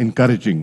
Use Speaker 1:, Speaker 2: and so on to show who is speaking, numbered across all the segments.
Speaker 1: encouraging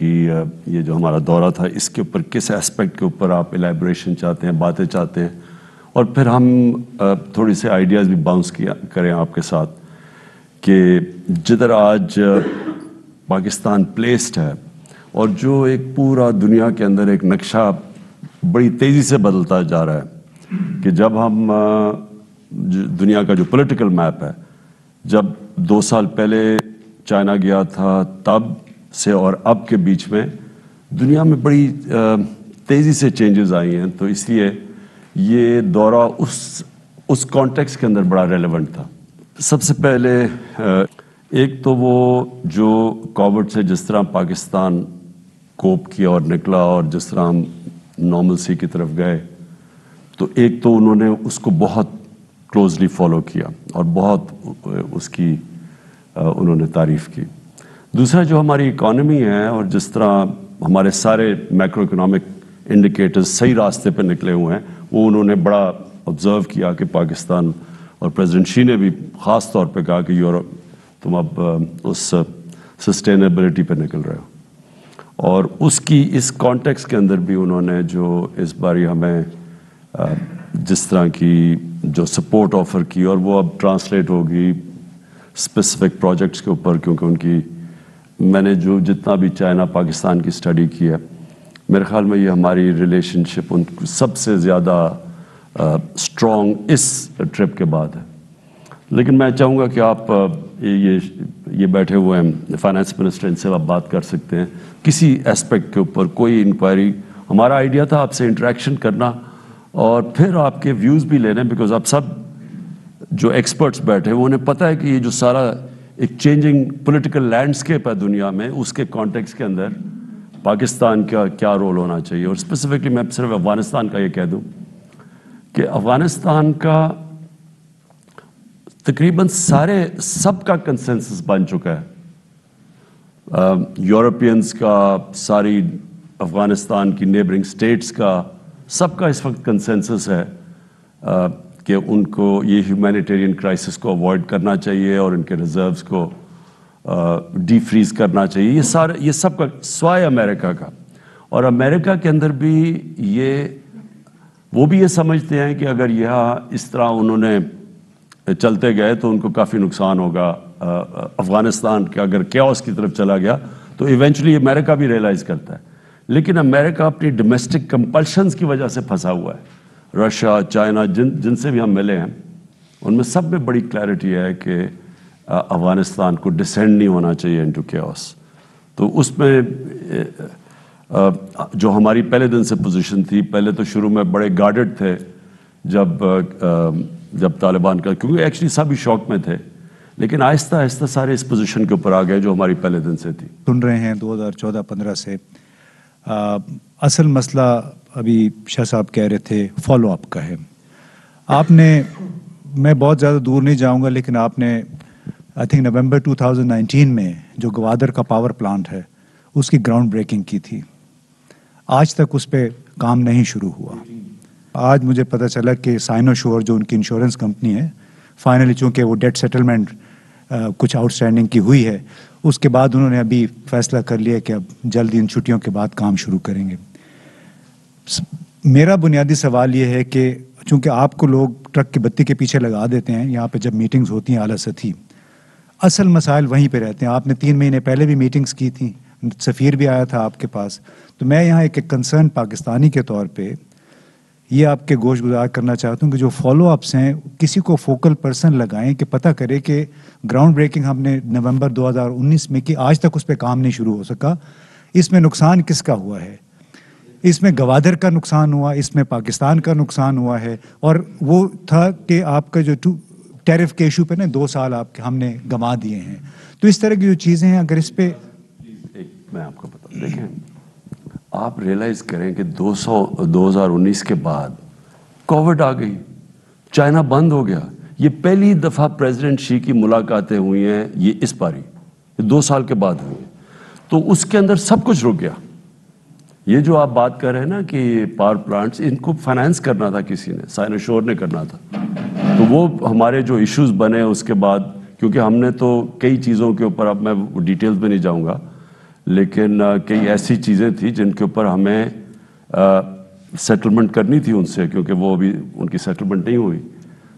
Speaker 2: کہ یہ جو ہمارا دورہ تھا اس کے اوپر کس اسپیکٹ کے اوپر آپ الیبریشن چاہتے ہیں، باتیں چاہتے ہیں، اور پھر ہم تھوڑی سے آئیڈیاز بھی باؤنس کریں آپ کے ساتھ کہ جدھر آج پاکستان پلیسڈ ہے اور جو ایک پورا دنیا کے اندر ایک نقشہ بڑی تیزی سے بدلتا جا رہا ہے کہ جب ہم دنیا کا جو پولیٹیکل میپ ہے، جب 2 سال پہلے چائنا گیا تھا تب سے اور اب کے بیچ میں دنیا میں بڑی تیزی سے چینجز آئی ہیں، تو اس لیے یہ دورہ اس کانٹیکس کے اندر بڑا ریلیونٹ تھا۔ سب سے پہلے ایک تو وہ جو کووڈ سے جس طرح پاکستان کوپ کیا اور نکلا اور جس طرح ہم نارملسی کی طرف گئے، تو ایک تو انہوں نے اس کو بہت کلوزلی فالو کیا اور بہت اس کی انہوں نے تعریف کی۔ دوسرا جو ہماری اکانومی ہے اور جس طرح ہمارے سارے میکرو اکنامک انڈیکیٹرز صحیح راستے پہ نکلے ہوئے ہیں، وہ انہوں نے بڑا آبزرو کیا کہ پاکستان، اور پریزیڈنٹ شی نے بھی خاص طور پہ کہا کہ یورپ تم اب اس سسٹینیبلٹی پہ نکل رہے ہو، اور اس کی اس کانٹیکس کے اندر بھی انہوں نے جو اس باری ہمیں جس طرح کی جو سپورٹ آفر کی، اور وہ اب ٹرانسلیٹ ہوگی اسپیسیفک پروجیکٹس کے اوپر، کیونکہ ان کی میں نے جو جتنا بھی چائنا پاکستان کی اسٹڈی کی ہے، میرے خیال میں یہ ہماری ریلیشن شپ ان سب سے زیادہ اسٹرانگ اس ٹرپ کے بعد ہے۔ لیکن میں چاہوں گا کہ آپ یہ بیٹھے ہوئے ہیں فائنانس منسٹر، ان سے آپ بات کر سکتے ہیں کسی اسپیکٹ کے اوپر، کوئی انکوائری۔ ہمارا آئیڈیا تھا آپ سے انٹریکشن کرنا اور پھر آپ کے ویوز بھی لینے، بیکاز آپ سب جو ایکسپرٹس بیٹھے ہیں انہیں پتہ ہے کہ یہ جو سارا ایک چینجنگ پولیٹیکل لینڈسکیپ ہے دنیا میں، اس کے کانٹیکس کے اندر پاکستان کا کیا رول ہونا چاہیے۔ اور اسپیسیفکلی میں صرف افغانستان کا یہ کہہ دوں کہ افغانستان کا تقریباً سب کا کنسنسس بن چکا ہے، یورپینز کا، ساری افغانستان کی نیبرنگ سٹیٹس کا، سب کا اس وقت کنسنسس ہے کہ ان کو یہ ہیومینیٹیرین کرائسس کو اوائڈ کرنا چاہیے اور ان کے ریزروز کو ڈی فریز کرنا چاہیے۔ یہ سب کا، سوائے امریکہ کا، اور امریکہ کے اندر بھی وہ بھی یہ سمجھتے ہیں کہ اگر یہاں اس طرح انہوں نے چلتے گئے تو ان کو کافی نقصان ہوگا۔ افغانستان کا اگر کیوس کی طرف چلا گیا تو ایونچولی امریکہ بھی ریئلائز کرتا ہے، لیکن امریکہ اپنی ڈومیسٹک کمپلشنز کی وجہ سے پھنسا ہوا ہے۔ رشیا، چائنا، جن سے بھی ہم ملے ہیں، ان میں سب میں بڑی کلیئرٹی ہے کہ افغانستان کو ڈسینڈ نہیں ہونا چاہیے انٹو کیوس۔ تو اس میں جو ہماری پہلے دن سے پوزیشن تھی، پہلے تو شروع میں بڑے گارڈڈ تھے جب طالبان کا، کیونکہ ایکچولی سب ہی شوق میں تھے، لیکن آہستہ آہستہ سارے اس پوزیشن کے اوپر آ گئے جو ہماری پہلے دن سے تھی۔
Speaker 3: سن رہے ہیں 2014-15 سے اصل مسئلہ ابھی شاہ صاحب کہہ رہے تھے فالو اپ کا ہے۔ آپ نے، میں بہت زیادہ دور نہیں جاؤں گا، لیکن آپ نے آئی تھنک نومبر 2019 میں جو گوادر کا پاور پلانٹ ہے اس کی گراؤنڈ بریکنگ کی تھی، آج تک اس پہ کام نہیں شروع ہوا۔ آج مجھے پتہ چلا کہ سائنو شور جو ان کی انشورنس کمپنی ہے، فائنلی چونکہ وہ ڈیٹ سیٹلمنٹ کچھ آؤٹ اسٹینڈنگ کی ہوئی ہے، اس کے بعد انہوں نے ابھی فیصلہ کر لیا کہ اب جلدی ان چھٹیوں کے بعد کام شروع کریں گے۔ میرا بنیادی سوال یہ ہے کہ چونکہ آپ کو لوگ ٹرک کی بتی کے پیچھے لگا دیتے ہیں، یہاں پہ جب میٹنگز ہوتی ہیں اعلیٰ سطحی، اصل مسائل وہیں پہ رہتے ہیں۔ آپ نے 3 مہینے پہلے بھی میٹنگز کی تھیں، سفیر بھی آیا تھا آپ کے پاس، تو میں یہاں ایک کنسرن پاکستانی کے طور پہ یہ آپ کے گوش گزار کرنا چاہتا ہوں کہ جو فالو اپس ہیں کسی کو فوکل پرسن لگائیں کہ پتہ کرے کہ گراؤنڈ بریکنگ ہم نے نومبر 2019 میں کی، آج تک اس پہ کام نہیں شروع ہو سکا۔ اس میں نقصان کس کا ہوا ہے؟ اس میں گوادر کا نقصان ہوا، اس میں پاکستان کا نقصان ہوا ہے، اور وہ تھا کہ آپ کا جو ٹیرف کے ایشو پہ نا 2 سال ہم نے گنوا دیے ہیں۔ تو اس طرح کی جو چیزیں ہیں، اگر اس پہ
Speaker 2: میں آپ کو بتا، دیکھیں آپ ریئلائز کریں کہ 2019 کے بعد کووڈ آ گئی، چائنا بند ہو گیا۔ یہ پہلی دفعہ پریزیڈنٹ شی کی ملاقاتیں ہوئی ہیں یہ اس باری، 2 سال کے بعد ہوئی ہیں، تو اس کے اندر سب کچھ رک گیا۔ یہ جو آپ بات کر رہے ہیں نا کہ پاور پلانٹس، ان کو فائنانس کرنا تھا کسی نے، سائنو شور نے کرنا تھا، تو وہ ہمارے جو ایشوز بنے اس کے بعد، کیونکہ ہم نے تو کئی چیزوں کے اوپر، اب میں ڈیٹیلز میں نہیں جاؤں گا، لیکن کئی ایسی چیزیں تھیں جن کے اوپر ہمیں سیٹلمنٹ کرنی تھی ان سے، کیونکہ وہ ابھی ان کی سیٹلمنٹ نہیں ہوئی.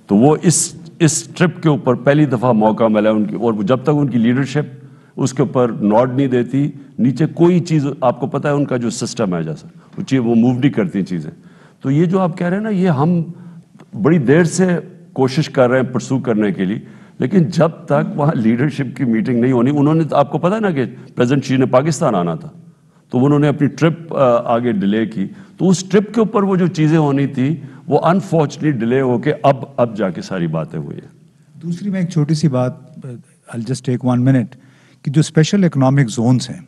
Speaker 2: تو وہ اس ٹرپ کے اوپر پہلی دفعہ موقع ملا ان کی، اور جب تک ان کی لیڈرشپ اس کے اوپر نوٹ نہیں دیتی، نیچے کوئی چیز، آپ کو پتہ ہے ان کا جو سسٹم ہے جیسا وہ موو نہیں کرتی چیزیں. تو یہ جو آپ کہہ رہے ہیں نا، یہ ہم بڑی دیر سے کوشش کر رہے ہیں پرسو کرنے کے لیے، لیکن جب تک وہاں لیڈرشپ کی میٹنگ نہیں ہونی. انہوں نے، آپ کو پتہ ہے نا کہ پریزیڈنٹ شی نے پاکستان آنا تھا، تو انہوں نے اپنی ٹرپ آگے ڈیلے کی. تو اس ٹرپ کے اوپر وہ جو چیزیں ہونی تھی وہ انفارچونیٹلی ڈیلے ہو کے اب جا کے ساری باتیں ہوئی ہیں.
Speaker 3: دوسری میں ایک چھوٹی سی بات، I'll just take 1 minute، کہ جو اسپیشل اکنامک زونز ہیں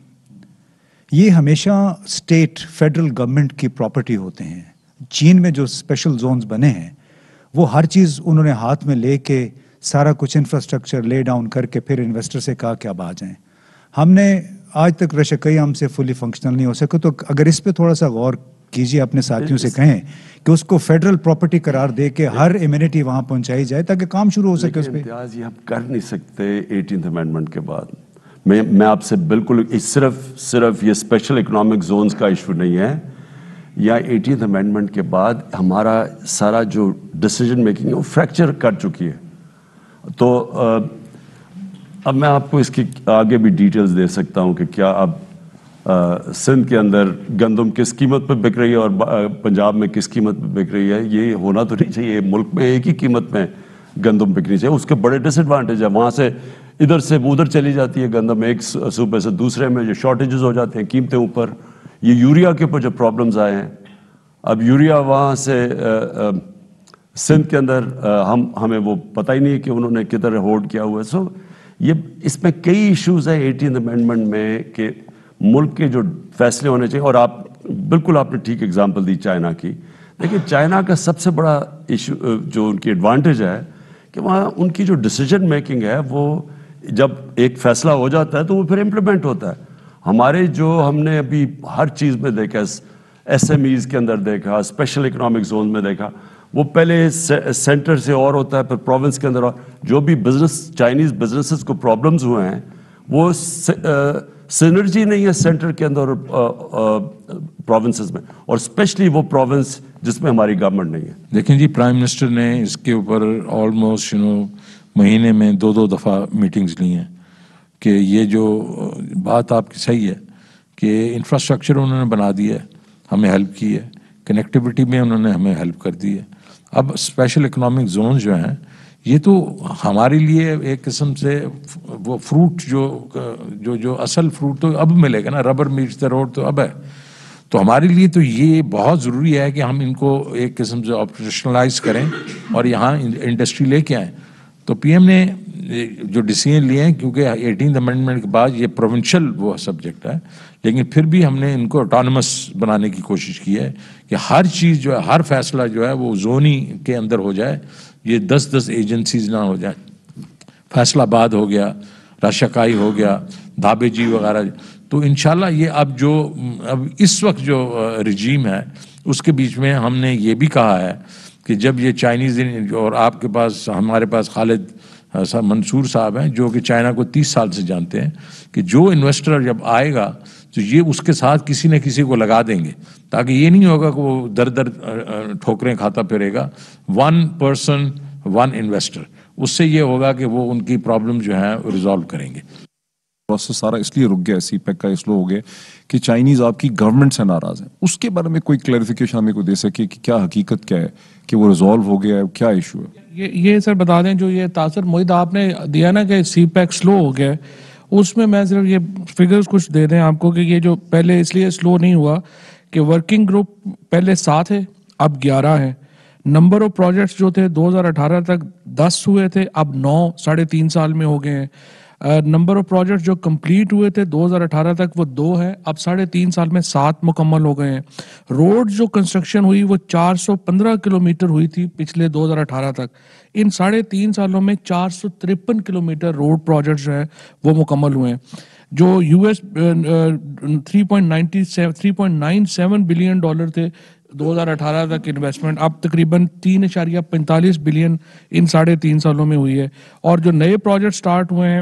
Speaker 3: یہ ہمیشہ اسٹیٹ فیڈرل گورنمنٹ کی پراپرٹی ہوتے ہیں. چین میں جو اسپیشل زونز بنے ہیں وہ ہر چیز انہوں نے ہاتھ میں لے کے سارا کچھ انفراسٹرکچر لے ڈاؤن کر کے پھر انویسٹر سے کہا کہ اب آ جائیں. ہم نے آج تک رشکئی ہم سے فلی فنکشنل نہیں ہو سکے. تو اگر اس پہ تھوڑا سا غور کیجیے، اپنے ساتھیوں سے کہیں کہ اس کو فیڈرل پراپرٹی قرار دے کے ہر ایمینٹی وہاں پہنچائی جائے تاکہ کام شروع ہو سکے. اس پہ
Speaker 2: امتیاز یہ ہم کر نہیں سکتے 18th امینڈمنٹ کے بعد. میں آپ سے بالکل صرف یہ اسپیشل اکنامک زونز کا ایشو نہیں ہے، یا 18th امینڈمنٹ کے بعد ہمارا سارا جو ڈیسیجن میکنگ ہے وہ فریکچر کر چکی ہے. تو اب میں آپ کو اس کی آگے بھی ڈیٹیلز دے سکتا ہوں کہ کیا اب سندھ کے اندر گندم کس قیمت پہ بک رہی ہے اور پنجاب میں کس قیمت پہ بک رہی ہے. یہ ہونا تو نہیں چاہیے. ملک میں ایک ہی قیمت میں گندم بکنی چاہیے. اس کے بڑے ڈس ایڈوانٹیج ہے. وہاں سے ادھر سے ادھر چلی جاتی ہے گندم، ایک صوبے سے دوسرے میں جو شارٹیجز ہو جاتے ہیں قیمتیں اوپر. یہ یوریا کے اوپر جو پرابلمز آئے ہیں، اب یوریا وہاں سے سندھ کے اندر ہمیں وہ پتہ ہی نہیں کہ انہوں نے کدھر ہولڈ کیا ہوا ہے. سو یہ اس میں کئی ایشوز ہیں 18th امینڈمنٹ میں کہ ملک کے جو فیصلے ہونے چاہیے. اور آپ نے ٹھیک اگزامپل دی چائنا کی. لیکن چائنا کا سب سے بڑا ایشو جو ان کی ایڈوانٹیج ہے کہ وہاں ان کی جو ڈیسیجن میکنگ ہے وہ جب ایک فیصلہ ہو جاتا ہے تو وہ پھر امپلیمنٹ ہوتا ہے. ہمارے جو ہم نے ابھی ہر چیز میں دیکھا، ایس ایم ایز کے اندر دیکھا، اسپیشل اکنامک زون میں دیکھا، وہ پہلے سینٹر سے اور ہوتا ہے، پھر پروونس کے اندر. اور جو بھی چائنیز بزنسز کو پرابلمز ہوئے ہیں وہ سینرجی نہیں ہے سینٹر کے اندر اور پروونسز میں، اور اسپیشلی وہ پروونس جس میں ہماری گورنمنٹ نہیں ہے.
Speaker 4: دیکھیں جی، پرائم منسٹر نے اس کے اوپر آلموسٹ مہینے میں 2 دفعہ میٹنگز لی ہیں کہ یہ جو بات آپ کی صحیح ہے کہ انفراسٹرکچر انہوں نے بنا دیا ہے، ہمیں ہیلپ کی ہے، کنیکٹیوٹی میں انہوں نے ہمیں ہیلپ کر دی ہے. اب اسپیشل اکنامک زون جو ہیں یہ تو ہمارے لیے ایک قسم سے وہ فروٹ جو اصل فروٹ تو اب ملے گا نا، ربر میٹس دا روڈ تو اب ہے. تو ہمارے لیے تو یہ بہت ضروری ہے کہ ہم ان کو ایک قسم سے آپریشنلائز کریں اور یہاں انڈسٹری لے کے آئیں. تو پی ایم نے جو ڈیسیژن لیے ہیں، کیونکہ 18th امینڈمنٹ کے بعد یہ پروونشل وہ سبجیکٹ ہے، لیکن پھر بھی ہم نے ان کو اٹانومس بنانے کی کوشش کی ہے کہ ہر چیز جو ہے، ہر فیصلہ جو ہے وہ زونی کے اندر ہو جائے. یہ 10 ایجنسیز نہ ہو جائیں. فیصل آباد ہو گیا، راشکائی ہو گیا، دھابے جی وغیرہ. تو انشاءاللہ یہ اب اس وقت جو رجیم ہے اس کے بیچ میں ہم نے یہ بھی کہا ہے کہ جب یہ چائنیز، اور آپ کے پاس ہمارے پاس خالد منصور صاحب ہیں جو کہ چائنا کو 30 سال سے جانتے ہیں، کہ جو انویسٹر جب آئے گا تو یہ اس کے ساتھ کسی نہ کسی کو لگا دیں گے، تاکہ یہ نہیں ہوگا کہ وہ در ٹھوکریں کھاتا پھرے گا. 1 person 1 انویسٹر، اس سے یہ ہوگا کہ وہ ان کی پرابلم جو ہیں ریزالو کریں گے.
Speaker 5: پروسیس سارا اس لیے رک گیا، سی پیک کا اس لیے ہو گیا کہ چائنیز آپ کی گورنمنٹ سے ناراض ہیں. اس کے بارے میں کوئی کلیریفیکیشن ہمیں کو دے سکے کہ کیا حقیقت کیا ہے، کہ وہ ریزالو ہو گیا ہے، کیا ایشو ہے؟
Speaker 6: یہ سر بتا دیں، جو یہ تاثر معید آپ نے دیا نا کہ سی پیک سلو ہو گیا ہے، اس میں صرف یہ فگرز کچھ دے دیں آپ کو کہ یہ جو پہلے اس لیے سلو نہیں ہوا کہ ورکنگ گروپ پہلے 7 ہے، اب 11 ہے. نمبر آف پروجیکٹس جو تھے 2018 تک 10 ہوئے تھے، اب 9 3.5 سال میں ہو گئے ہیں. نمبر آف پروجیکٹس جو کمپلیٹ ہوئے تھے 2018 تک وہ 2 ہے، اب 3.5 سال میں 7 مکمل ہو گئے ہیں. روڈ جو کنسٹرکشن ہوئی وہ 415 کلومیٹر ہوئی تھی پچھلے 2018 تک. ان 3.5 سالوں میں 453 کلومیٹر روڈ پروجیکٹس جو ہیں وہ مکمل ہوئے ہیں. جو US 3.97 بلین ڈالر تھے 2018 تک انویسٹمنٹ، اب تقریباً 3.45 بلین ان 3.5 سالوں میں ہوئی ہے. اور جو نئے پروجیکٹ سٹارٹ ہوئے ہیں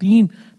Speaker 6: 3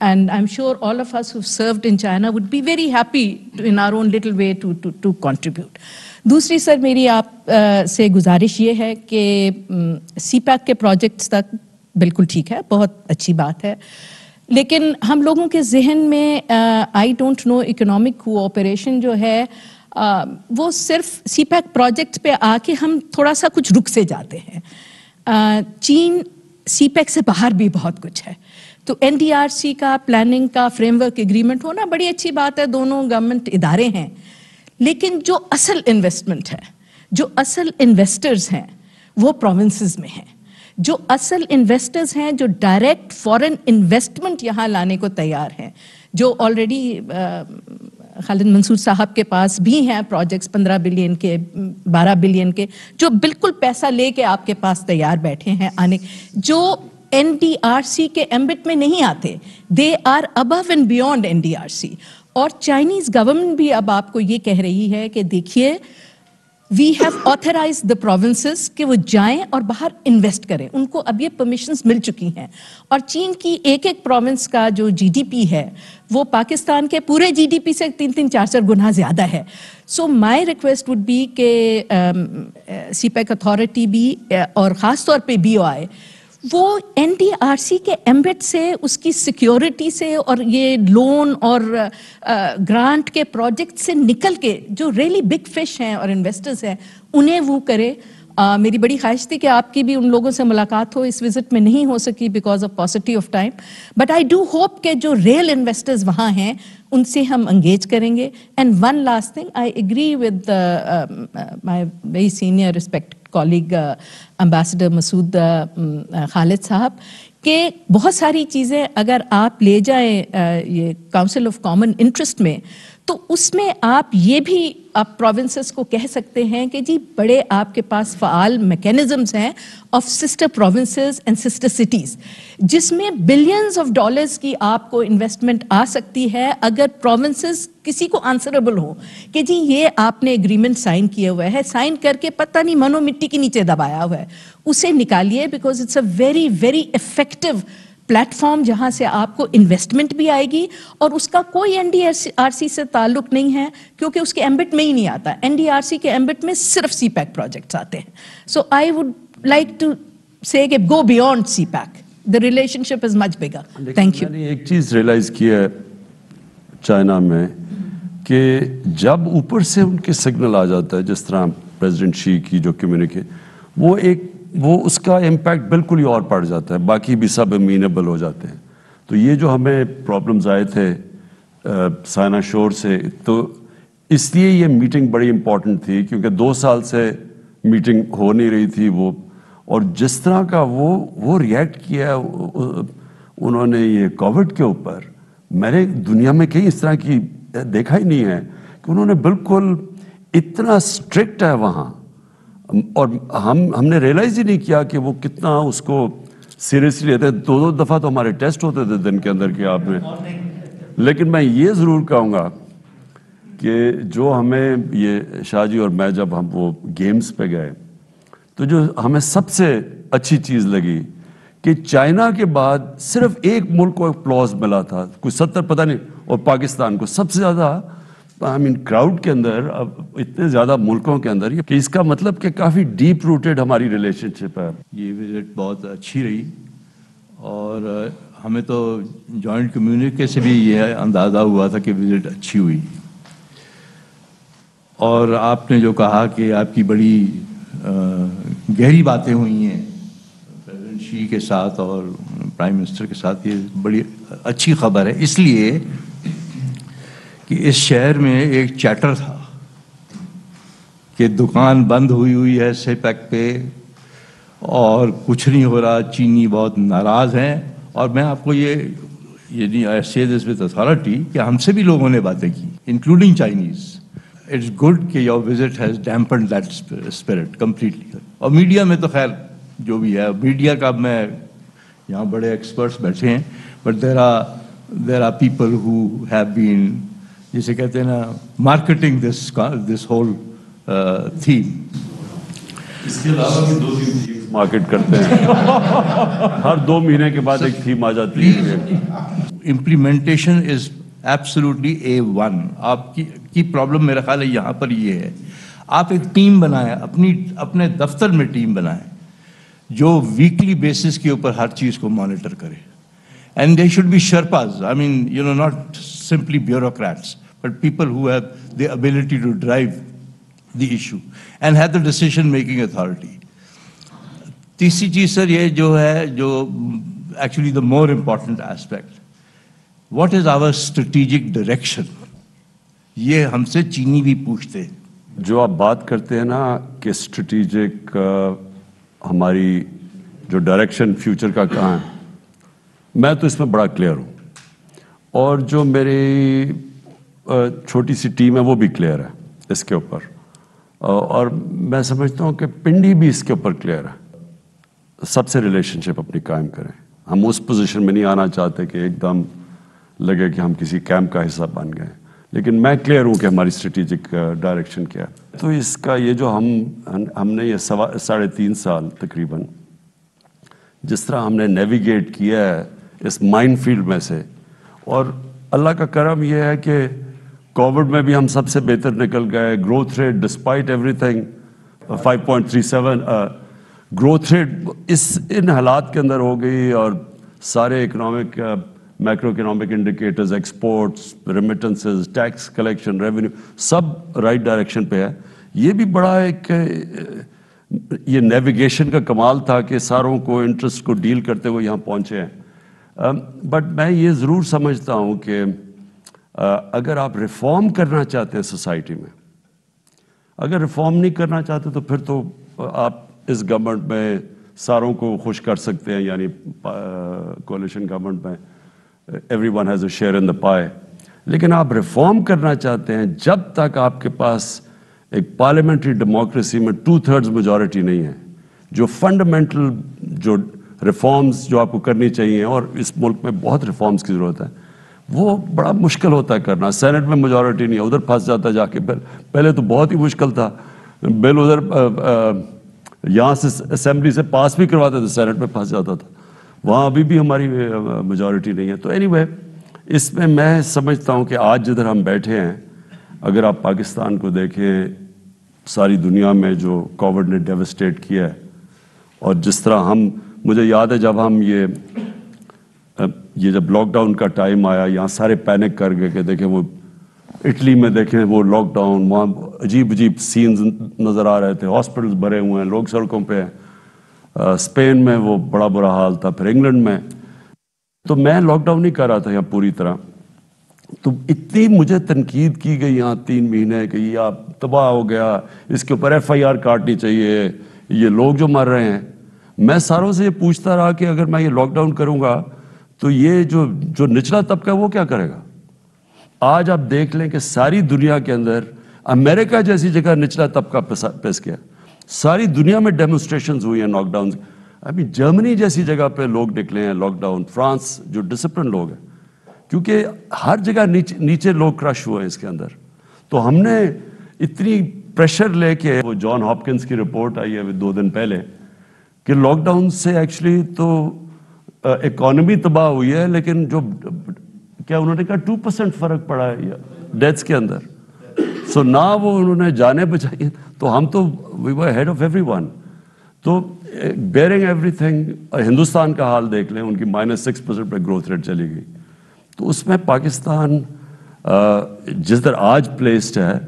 Speaker 7: and I'm sure all of us who've served in China would be very happy in our own little way to contribute. دوسری سر میری آپ سے گزارش یہ ہے کہ سی پیک کے پروجیکٹس تک بالکل ٹھیک ہے, بہت اچھی بات ہے, لیکن ہم لوگوں کے ذہن میں I don't know economic cooperation جو ہے وہ صرف سی پیک پروجیکٹ پہ آ کے ہم تھوڑا سا کچھ رک سے جاتے ہیں. چین سی پیک سے باہر بھی بہت کچھ ہے, تو این ڈی آر سی کا پلاننگ کا فریم ورک ایگریمنٹ ہونا بڑی اچھی بات ہے, دونوں گورنمنٹ ادارے ہیں, لیکن جو اصل انویسٹمنٹ ہے, جو اصل انویسٹرز ہیں وہ پروونسز میں ہیں. جو اصل انویسٹرز ہیں, جو ڈائریکٹ فورن انویسٹمنٹ یہاں لانے کو تیار ہیں, جو آلریڈی خالد منصور صاحب کے پاس بھی ہیں پروجیکٹس 15 بلین کے 12 بلین کے, جو بالکل پیسہ لے کے آپ کے پاس تیار بیٹھے ہیں آنے, جو این ڈی آر سی کے ایمبٹ میں نہیں آتے, they are above and beyond N D R C. اور چائنیز گورنمنٹ بھی اب آپ کو یہ کہہ رہی ہے کہ دیکھیے we have authorised the provinces کہ وہ جائیں اور باہر انویسٹ کریں, ان کو اب یہ پرمیشنز مل چکی ہیں. اور چین کی ایک ایک پروونس کا جو جی ڈی پی ہے وہ پاکستان کے پورے جی ڈی پی سے 3-3 4-4 گنا زیادہ ہے. سو مائی ریکویسٹ وڈ بی کہ سی پیک اتھارٹی بھی اور خاص طور پہ بی او آئی وہ این ڈی آر سی کے ایمبٹ سے, اس کی سیکیورٹی سے اور یہ لون اور گرانٹ کے پروجیکٹ سے نکل کے جو ریئلی بگ فش ہیں اور انویسٹرز ہیں انہیں وہ کرے. میری بڑی خواہش تھی کہ آپ کی بھی ان لوگوں سے ملاقات ہو, اس وزٹ میں نہیں ہو سکی because of paucity of time, but I do hope کہ جو ریئل انویسٹرز وہاں ہیں ان سے ہم انگیج کریں گے. And one last thing, I agree with my very senior respect colleague ambassador Masood Khalid صاحب کہ بہت ساری چیزیں اگر آپ لے جائیں یہ کاؤنسل آف کامن انٹرسٹ میں, تو اس میں آپ یہ بھی آپ پروونسز کو کہہ سکتے ہیں کہ جی بڑے آپ کے پاس فعال میکینزمز ہیں of sister provinces and sister cities, جس میں بلینز آف ڈالرز کی آپ کو انویسٹمنٹ آ سکتی ہے اگر پروونسز کسی کو آنسریبل ہو کہ جی یہ آپ نے ایگریمنٹ سائن کیا ہوا ہے, سائن کر کے پتہ نہیں منو مٹی کے نیچے دبایا ہوا ہے, اسے نکالیے because it's a very very effective platform جہاں سے آپ کو انویسٹمنٹ بھی آئے گی اور اس کا کوئی این ڈی آر سی سے تعلق نہیں ہے کیونکہ اس کے ایمبٹ میں ہی نہیں آتا. این ڈی آر سی کے ایمبٹ میں صرف سی پیک پروجیکٹس آتے ہیں. So I would like to say کہ go beyond CPEC, the relationship is much bigger. Thank you.
Speaker 2: میں نے ایک چیز ریئلائز کی ہے چائنا میں کہ جب اوپر سے ان کے سگنل آ جاتا ہے, جس طرح پریزیڈنٹ شی کی جو کمیونیکیٹ, وہ اس کا امپیکٹ بالکل ہی اور پڑ جاتا ہے, باقی بھی سب امینیبل ہو جاتے ہیں. تو یہ جو ہمیں پرابلمز آئے تھے سائنا شور سے, تو اس لیے یہ میٹنگ بڑی امپورٹنٹ تھی کیونکہ 2 سال سے میٹنگ ہو نہیں رہی تھی وہ, اور جس طرح کا وہ ریئیکٹ کیا انہوں نے یہ کووڈ کے اوپر, میں نے دنیا میں کہیں اس طرح کی دیکھا ہی نہیں ہے کہ انہوں نے بالکل اتنا اسٹرکٹ ہے وہاں, اور ہم نے ریئلائز ہی نہیں کیا کہ وہ کتنا اس کو سیریسلی لیتے ہیں. 2 دفعہ تو ہمارے ٹیسٹ ہوتے تھے دن کے اندر کہ آپ نے, لیکن میں یہ ضرور کہوں گا کہ جو ہمیں یہ شاہ جی اور میں جب ہم وہ گیمز پہ گئے تو جو ہمیں سب سے اچھی چیز لگی کہ چائنا کے بعد صرف ایک ملک کو اپلوز ملا تھا, کوئی 70 پتہ نہیں, اور پاکستان کو سب سے زیادہ کراؤڈ کے اندر, اب اتنے زیادہ ملکوں کے اندر, کہ اس کا مطلب کہ کافی ڈیپ روٹیڈ ہماری ریلیشن شپ ہے.
Speaker 8: یہ وزٹ بہت اچھی رہی اور ہمیں تو جوائنٹ کمیونٹی سے بھی یہ اندازہ ہوا تھا کہ وزٹ اچھی ہوئی. اور آپ نے جو کہا کہ آپ کی بڑی گہری باتیں ہوئی ہیں پریزیڈنٹ شی کے ساتھ اور پرائم منسٹر کے ساتھ, یہ بڑی اچھی خبر ہے, اس لیے کہ اس شہر میں ایک چیٹر تھا کہ دکان بند ہوئی ہے سی پیک پہ اور کچھ نہیں ہو رہا, چینی بہت ناراض ہیں. اور میں آپ کو یہ آئی سے دس ود اتھارٹی کہ ہم سے بھی لوگوں نے باتیں کی انکلوڈنگ چائنیز. اٹس گڈ کہ your visit has dampened that spirit completely. اور میڈیا میں تو خیر جو بھی ہے, میڈیا کا میں یہاں بڑے ایکسپرٹس بیٹھے ہیں, but there are people who have been, جسے کہتے ہیں نا, مارکیٹنگ دس ہول تھیم.
Speaker 2: اس کے علاوہ بھی 2-3 تھیمز مارکیٹ کرتے ہیں ہر 2 مہینے کے بعد ایک تھیم آ جاتی ہے.
Speaker 8: Implementation is absolutely A1. آپ کی پرابلم میرا خیال ہے یہاں پر یہ ہے, آپ ایک ٹیم بنائیں، اپنے دفتر میں ٹیم بنائیں جو ویکلی بیسس کے اوپر ہر چیز کو مانیٹر کرے. And they should be Sherpas. I mean, not simply bureaucrats, but people who have the ability to drive the issue and have the decision-making authority. تیسری چیز سر یہ جو ہے جو actually the more important aspect. What is our strategic direction? یہ ہم سے چینی بھی پوچھتے ہیں.
Speaker 2: جو آپ بات کرتے ہیں نا کہ اسٹریٹجک ہماری جو ڈائریکشن فیوچر کا کہاں ہے، میں تو اس میں بڑا کلیئر ہوں، اور جو میری چھوٹی سی ٹیم ہے وہ بھی کلیئر ہے اس کے اوپر، اور میں سمجھتا ہوں کہ پنڈی بھی اس کے اوپر کلیئر ہے. سب سے ریلیشن شپ اپنی قائم کریں. ہم اس پوزیشن میں نہیں آنا چاہتے کہ ایک دم لگے کہ ہم کسی کیمپ کا حصہ بن گئے، لیکن میں کلیئر ہوں کہ ہماری اسٹریٹجک ڈائریکشن کیا ہے. تو اس کا یہ جو ہم نے یہ 3.5 سال تقریباً جس طرح ہم نے نیویگیٹ کیا ہے اس مائنڈ فیلڈ میں سے، اور اللہ کا کرم یہ ہے کہ کووڈ میں بھی ہم سب سے بہتر نکل گئے. Growth rate despite everything 5.37 growth rate ان حالات کے اندر ہو گئی، اور سارے economic macro economic indicators, exports, remittances, tax collection, revenue سب رائٹ ڈائریکشن پہ ہے. یہ بھی بڑا ایک یہ نیویگیشن کا کمال تھا کہ ساروں کو انٹرسٹ کو ڈیل کرتے ہوئے یہاں پہنچے ہیں. بٹ میں یہ ضرور سمجھتا ہوں کہ اگر آپ ریفارم کرنا چاہتے ہیں سوسائٹی میں، اگر ریفارم نہیں کرنا چاہتے تو پھر تو آپ اس گورنمنٹ میں ساروں کو خوش کر سکتے ہیں، یعنی کولیشن گورنمنٹ میں everyone has a share in the pie. لیکن آپ ریفارم کرنا چاہتے ہیں جب تک آپ کے پاس ایک پارلیمنٹری ڈیموکریسی میں 2/3 میجورٹی نہیں ہے. جو فنڈامنٹل جو ریفارمز جو آپ کو کرنی چاہیے، اور اس ملک میں بہت ریفارمز کی ضرورت ہے، وہ بڑا مشکل ہوتا ہے کرنا. سینٹ میں میجورٹی نہیں ہے، ادھر پھنس جاتا ہے جا کے. پہلے تو بہت ہی مشکل تھا، بل ادھر یہاں سے اسمبلی سے پاس بھی کرواتے تھے، سینٹ میں پھنس جاتا تھا. وہاں ابھی بھی ہماری میجورٹی نہیں ہے. تو اینی وے اس میں سمجھتا ہوں کہ آج جدھر ہم بیٹھے ہیں، اگر آپ پاکستان کو دیکھیں، ساری دنیا میں جو کووڈ نے ڈیوسٹیٹ کیا ہے، اور جس طرح مجھے یاد ہے جب ہم یہ جب لاک ڈاؤن کا ٹائم آیا، یہاں سارے پینک کر گئے کہ دیکھیں وہ اٹلی میں دیکھیں وہ لاک ڈاؤن، وہاں عجیب سینز نظر آ رہے تھے، ہاسپٹلز بھرے ہوئے ہیں، لوگ سڑکوں پہ ہیں. اسپین میں وہ بڑا برا حال تھا، پھر انگلینڈ میں. تو میں لاک ڈاؤن نہیں کر رہا تھا یہاں پوری طرح. تو اتنی مجھے تنقید کی گئی یہاں 3 مہینے کہ یہ آپ تباہ ہو گیا، اس کے اوپر FIR کاٹنی چاہیے، یہ لوگ جو مر رہے ہیں. میں ساروں سے یہ پوچھتا رہا کہ اگر میں یہ لاک ڈاؤن کروں گا تو یہ جو نچلا طبقہ ہے وہ کیا کرے گا؟ آج آپ دیکھ لیں کہ ساری دنیا کے اندر امریکہ جیسی جگہ نچلا طبقہ پس گیا. ساری دنیا میں ڈیمونسٹریشنز ہوئی ہیں لاک ڈاؤن. ابھی جرمنی جیسی جگہ پہ لوگ نکلے ہیں لاک ڈاؤن. فرانس جو ڈسپلن لوگ ہیں، کیونکہ ہر جگہ نیچے لوگ کرش ہوئے ہیں اس کے اندر. تو ہم نے اتنی پریشر لے کے، وہ جان ہاپکنس کی رپورٹ آئی ہے 2 دن پہلے کہ لاک ڈاؤن سے ایکچولی تو اکانومی تباہ ہوئی ہے، لیکن جو کیا انہوں نے کہا 2% فرق پڑا ہے ڈیتھس کے اندر. سو نہ وہ انہوں نے جانیں بچائی، تو ہم تو وی ور ہیڈ آف ایوری ون. تو بیئرنگ ایوری تھنگ. ہندوستان کا حال دیکھ لیں، ان کی -6% پہ گروتھ ریٹ چلی گئی. تو اس میں پاکستان جس طرح آج پلیسڈ ہے،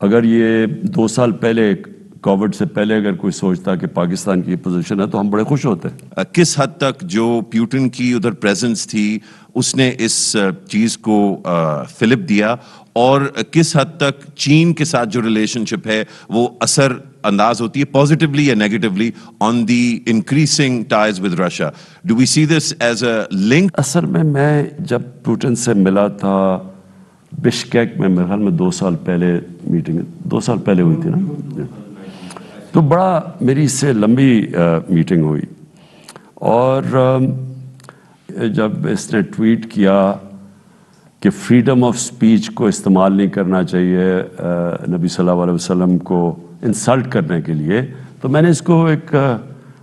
Speaker 2: اگر یہ 2 سال پہلے کووڈ سے پہلے اگر کوئی سوچتا کہ پاکستان کی پوزیشن ہے تو ہم بڑے خوش ہوتے.
Speaker 9: کس حد تک جو پیوٹن کی ادھر پریزنس تھی اس نے اس چیز کو فلپ دیا، اور کس حد تک چین کے ساتھ جو ریلیشن شپ ہے وہ اثر انداز ہوتی ہے پازیٹیولی یا negatively on the increasing ties with Russia? Do we see this as a link?
Speaker 2: اصل میں جب پوٹن سے ملا تھا بشکیک میں، میرے خیال میں 2 سال پہلے میٹنگ 2 سال پہلے ہوئی تھی نا، تو بڑا میری اس سے لمبی میٹنگ ہوئی. اور جب اس نے ٹویٹ کیا کہ فریڈم آف سپیچ کو استعمال نہیں کرنا چاہیے نبی صلی اللہ علیہ وسلم کو انسلٹ کرنے کے لیے، تو میں نے اس کو ایک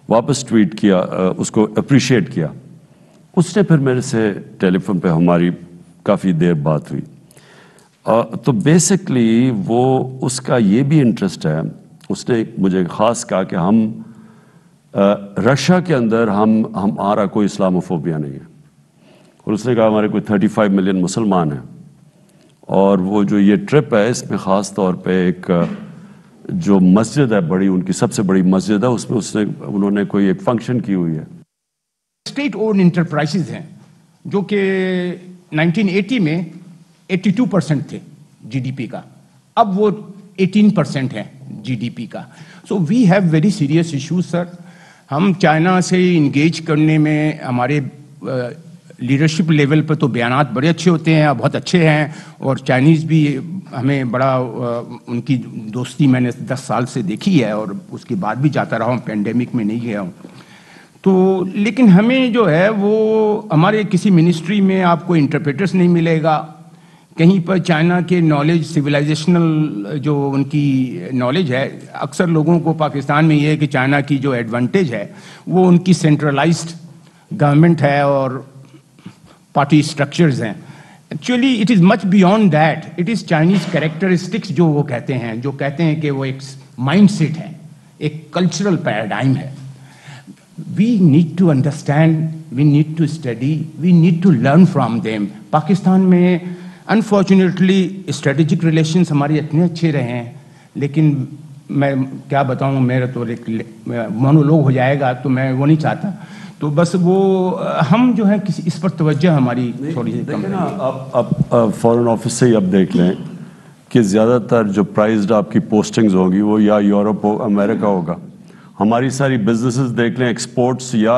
Speaker 2: واپس ٹویٹ کیا، اس کو اپریشیٹ کیا. اس نے پھر میرے سے ٹیلی فون پہ ہماری کافی دیر بات ہوئی، تو بیسکلی وہ اس کا یہ بھی انٹرسٹ ہے. اس نے مجھے خاص کہا کہ ہم رشیا کے اندر ہمارا کوئی اسلاموفوبیا نہیں ہے. اور اس نے کہا ہمارے کوئی 35 ملین مسلمان ہیں, اور وہ جو یہ ٹرپ ہے اس میں خاص طور پہ ایک جو مسجد ہے بڑی, ان کی سب سے بڑی مسجد ہے, اس میں انہوں نے کوئی ایک فنکشن کی ہوئی ہے.
Speaker 10: اسٹیٹ اونڈ انٹرپرائزز ہیں جو کہ 1980 میں 82% تھے جی ڈی پی کا, اب وہ 18% ہیں جی ڈی پی کا. So we have very serious issues sir. ہم چائنا سے انگیج کرنے میں ہمارے لیڈرشپ لیول پہ تو بیانات بڑے اچھے ہوتے ہیں, بہت اچھے ہیں, اور چائنیز بھی ہمیں بڑا ان کی دوستی میں نے 10 سال سے دیکھی ہے, اور اس کے بعد بھی جاتا رہا ہوں, پینڈیمک میں نہیں گیا ہوں. تو لیکن ہمیں جو ہے وہ ہمارے کسی منسٹری میں آپ کو انٹرپریٹرس نہیں ملے گا, کہیں پر چائنا کے نالج سویلائزیشنل جو ان کی نالج ہے, اکثر لوگوں کو پاکستان میں یہ ہے کہ چائنا کی جو ایڈوانٹیج ہے وہ ان کی سینٹرلائزڈ گورنمنٹ ہے اور پارٹی اسٹرکچرز ہیں. Actually it is much beyond that, it is Chinese characteristics جو وہ کہتے ہیں کہ وہ ایک مائنڈ سیٹ ہے, ایک کلچرل پیراڈائم ہے. We need to understand, we need to study, we need to learn from them. Pakistan میں انفارچونیٹلی اسٹریٹجک ریلیشنس ہمارے اتنے اچھے رہے ہیں, لیکن میں کیا بتاؤں, میرا تو مونولوگ ہو جائے گا تو میں وہ نہیں چاہتا. تو بس وہ ہم جو ہے کسی اس پر توجہ ہماری تھوڑی سی کم ہے.
Speaker 2: آپ فارن آفس سے ہی اب دیکھ لیں کہ زیادہ تر جو پرائزڈ آپ کی پوسٹنگز ہوں گی وہ یا یورپ ہو امریکہ ہوگا. ہماری ساری بزنسز دیکھ لیں, ایکسپورٹس یا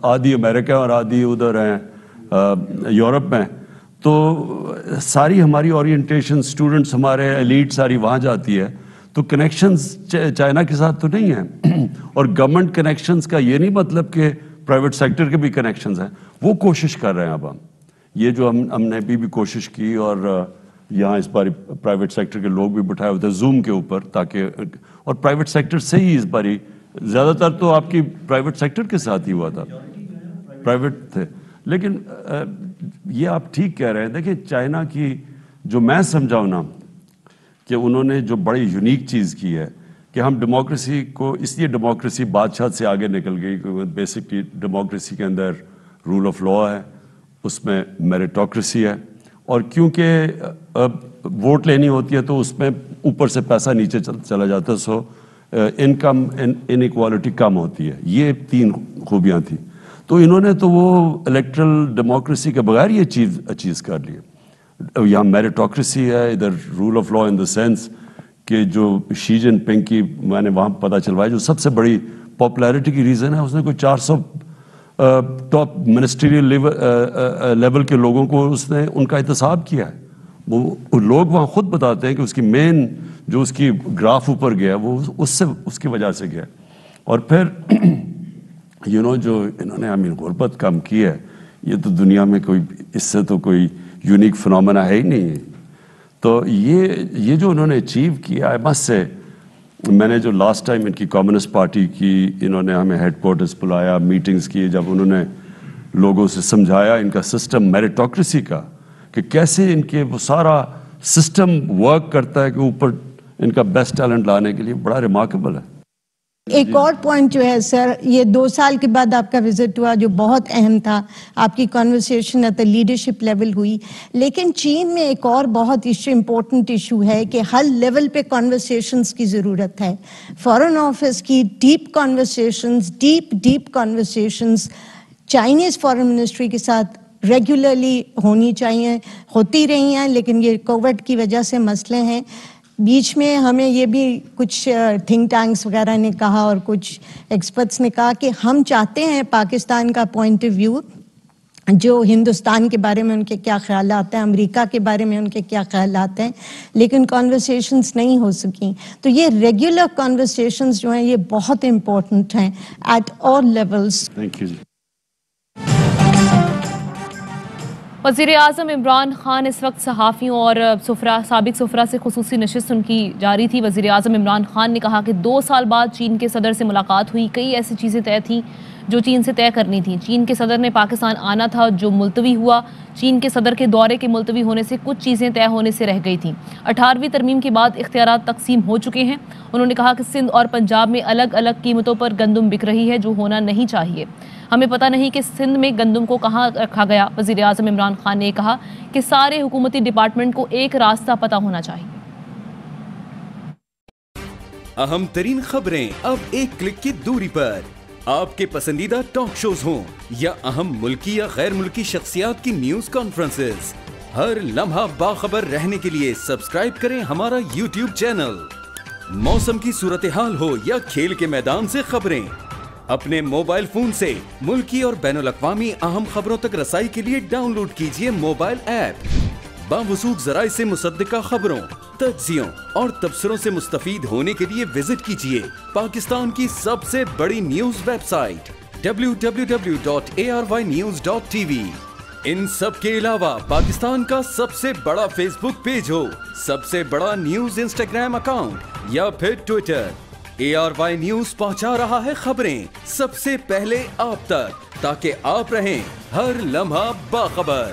Speaker 2: آدھی امریکہ اور آدھی ادھر ہیں یورپ میں, تو ساری ہماری اورینٹیشن اسٹوڈنٹس ہمارے ایلیٹ ساری وہاں جاتی ہے. تو کنیکشنز چائنا کے ساتھ تو نہیں ہیں, اور گورنمنٹ کنیکشنز کا یہ نہیں مطلب کہ پرائیویٹ سیکٹر کے بھی کنیکشنز ہیں, وہ کوشش کر رہے ہیں. اب یہ جو ہم نے بھی کوشش کی, اور یہاں اس باری پرائیویٹ سیکٹر کے لوگ بھی بٹھائے ہوئے تھے زوم کے اوپر, تاکہ اور پرائیویٹ سیکٹر سے ہی اس باری زیادہ تر تو آپ کی پرائیویٹ سیکٹر کے ساتھ ہی ہوا تھا, پرائیویٹ تھے. لیکن یہ آپ ٹھیک کہہ رہے ہیں. دیکھیں چائنا کی جو میں سمجھاؤں نا کہ انہوں نے جو بڑی یونیک چیز کی ہے کہ ہم ڈیموکریسی کو, اس لیے ڈیموکریسی بادشاہ سے آگے نکل گئی کیونکہ بیسکلی ڈیموکریسی کے اندر رول آف لا ہے, اس میں میریٹوکریسی ہے, اور کیونکہ ووٹ لینی ہوتی ہے تو اس میں اوپر سے پیسہ نیچے چلا جاتا ہے, سو انکم انیکوالٹی کم ہوتی ہے. یہ 3 خوبیاں تھیں. تو انہوں نے تو وہ الیکٹرل ڈیموکریسی کے بغیر یہ چیز اچیز کر لی. یہاں میریٹوکریسی ہے, ادھر rule of law in the sense کہ جو شی جن پنگ کی میں نے وہاں پتہ چلوایا جو سب سے بڑی پاپولیرٹی کی ریزن ہے, اس نے کوئی 400 ٹاپ منسٹریل لیول کے لوگوں کو اس نے ان کا احتساب کیا ہے. وہ لوگ وہاں خود بتاتے ہیں کہ اس کی مین جو اس کی گراف اوپر گیا وہ اس کی وجہ سے گیا. اور پھر جو انہوں نے غربت کم کی ہے, یہ تو دنیا میں کوئی اس سے تو کوئی یونیک فنومنا ہے ہی نہیں. تو یہ جو انہوں نے اچیو کیا ہے, بس سے میں نے جو لاسٹ ٹائم ان کی کمیونسٹ پارٹی کی انہوں نے ہمیں ہیڈ کوارٹرز بلایا, میٹنگز کی, جب انہوں نے لوگوں سے سمجھایا ان کا سسٹم میریٹوکریسی کا کہ کیسے ان کے وہ سارا سسٹم ورک کرتا ہے کہ اوپر ان کا بیسٹ ٹیلنٹ لانے کے لیے, بڑا ریمارکیبل ہے.
Speaker 11: ایک اور پوائنٹ جو ہے سر, یہ 2 سال کے بعد آپ کا وزٹ ہوا جو بہت اہم تھا, آپ کی conversation at the leadership level ہوئی, لیکن چین میں ایک اور بہت امپورٹنٹ ایشو ہے کہ ہر لیول پہ کنورسیشنز کی ضرورت ہے. فارن آفس کی deep conversations Chinese foreign ministry کے ساتھ ریگولرلی ہونی چاہیے, ہوتی رہی ہیں, لیکن یہ کووڈ کی وجہ سے مسئلے ہیں. بیچ میں ہمیں یہ بھی کچھ تھنک ٹینکس وغیرہ نے کہا اور کچھ ایکسپرٹس نے کہا کہ ہم چاہتے ہیں پاکستان کا پوائنٹ آف ویو, جو ہندوستان کے بارے میں ان کے کیا خیالات ہیں, امریکہ کے بارے میں ان کے کیا خیالات ہیں, لیکن کانورسیشنز نہیں ہو سکیں. تو یہ ریگولر کانورسیشنز جو ہیں یہ بہت امپورٹنٹ ہیں at all levels.
Speaker 2: Thank you.
Speaker 12: وزیر اعظم عمران خان اس وقت صحافیوں اور سابق سفراء سے خصوصی نشست ان کی جاری تھی. وزیر اعظم عمران خان نے کہا کہ 2 سال بعد چین کے صدر سے ملاقات ہوئی, کئی ایسی چیزیں طے تھیں جو چین سے طے کرنی تھی. چین کے صدر نے پاکستان آنا تھا جو ملتوی ہوا. چین کے صدر کے دورے کے ملتوی ہونے سے کچھ چیزیں طے ہونے سے رہ گئی تھیں. 18ویں ترمیم کے بعد اختیارات تقسیم ہو چکے ہیں. انہوں نے کہا کہ سندھ اور پنجاب میں الگ الگ قیمتوں پر گندم بک رہی ہے جو ہونا نہیں چاہیے. ہمیں پتہ نہیں کہ سندھ میں گندم کو کہاں رکھا گیا. وزیر اعظم عمران خان نے کہا کہ سارے حکومتی ڈپارٹمنٹ کو ایک راستہ پتہ ہونا چاہیے.
Speaker 13: اہم ترین خبریں اب ایک کلک کی دوری پر. آپ کے پسندیدہ ٹاک شوز ہوں یا اہم ملکی یا غیر ملکی شخصیات کی نیوز کانفرنسز، ہر لمحہ باخبر رہنے کے لیے سبسکرائب کریں ہمارا یوٹیوب چینل. موسم کی صورتحال ہو یا کھیل کے میدان سے خبریں، اپنے موبائل فون سے ملکی اور بین الاقوامی اہم خبروں تک رسائی کے لیے ڈاؤن لوڈ کیجیے موبائل ایپ. باوثوق ذرائع سے مصدقہ خبروں، تجزیوں اور تبصروں سے مستفید ہونے کے لیے وزٹ کیجیے پاکستان کی سب سے بڑی نیوز ویب سائٹ www.arYnews.tv. ان سب کے علاوہ پاکستان کا سب سے بڑا فیس بک پیج ہو، سب سے بڑا نیوز انسٹاگرام اکاؤنٹ یا پھر ٹویٹر، ARY نیوز پہنچا رہا ہے خبریں سب سے پہلے آپ تک، تاکہ آپ رہیں ہر لمحہ باخبر.